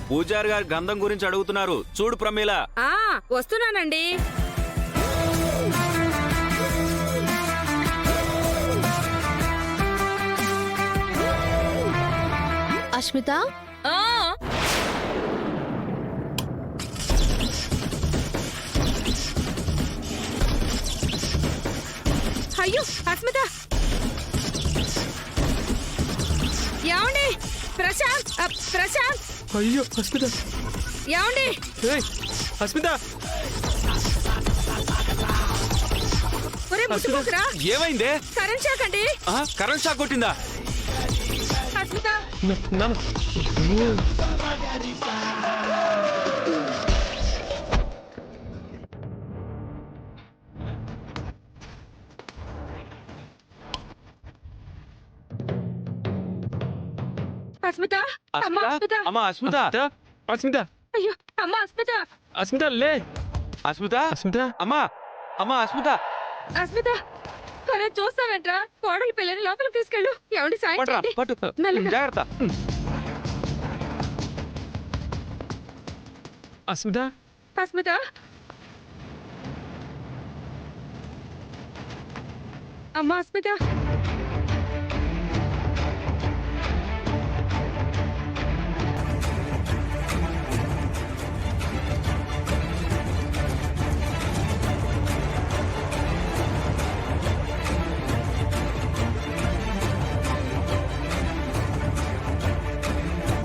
పూజారి గారు గంధం గురించి అడుగుతున్నారు, చూడు ప్రమీల. వస్తున్నానండి. అస్మిత, అయ్యో అస్మిత, ఏమండి? ప్రశాంత్, ప్రశాంత్. అయ్యో అస్మిత, ఏమండి? అస్మిత, ఒరే ముసుగురా. ఏమైందే? కరెంట్ షాక్ అండి. కరెంట్ షాక్ కొట్టిందా? అస్మిత, అస్మిత, అమ్మ అస్మిత, అమ్మా అస్మిత, అస్మిత, అయ్యో అమ్మ అస్మిత, అస్మిత లే. అస్మిత, అస్మిత, అమ్మా, అమ్మా అస్మిత. అస్మిత. అరే చూస్తావేంట్రా? కోడలి పిల్లని లోపలికి తీసుకెళ్ళు. ఏమండి సాయం పట్టురా, చేయండి. పట్టు. మెల్లగా. జాగ్రత్త. అస్మిత, అస్మిత, అమ్మ అస్మిత.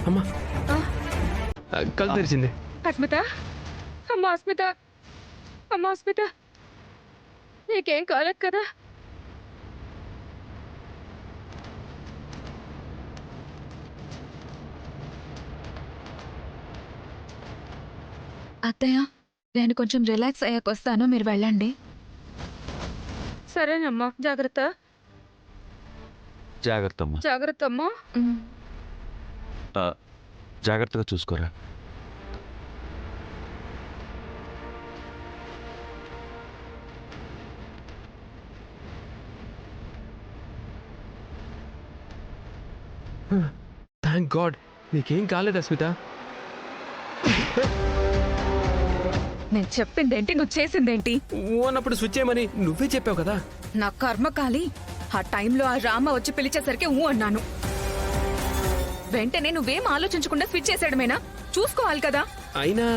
అమ్మా కళ్ళు తెరిచింది. అస్మిత, అమ్మ అస్మిత, అమ్మ అస్మిత, నీకేం కాలేదు కదా? అత్తయ్య, నేను కొంచెం రిలాక్స్ అయ్యాక వస్తాను, మీరు వెళ్ళండి. సరేనమ్మా, జాగ్రత్త. జాగ్రత్త అమ్మా. జాగ్రత్త అమ్మా. జాగ్రత్తగా చూసుకోరా. థ్యాంక్ గాడ్, నీకేం కాలేదు అస్మిత. నేను చెప్పిందేంటి, నువ్వు చేసిందేంటి? అన్నప్పుడు స్విచ్ చేయమని నువ్వే చెప్పావు కదా. నా కర్మకాలి. ఆ టైంలో ఆ రామ వచ్చి పిలిచేసరికి అన్నాను. వెంటనే నువ్వేం ఆలోచించకుండా స్విచ్ చేసాడమేనా? చూసుకోవాలి కదా. అయినా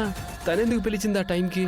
తనెందుకు పిలిచింది ఆ టైంకి?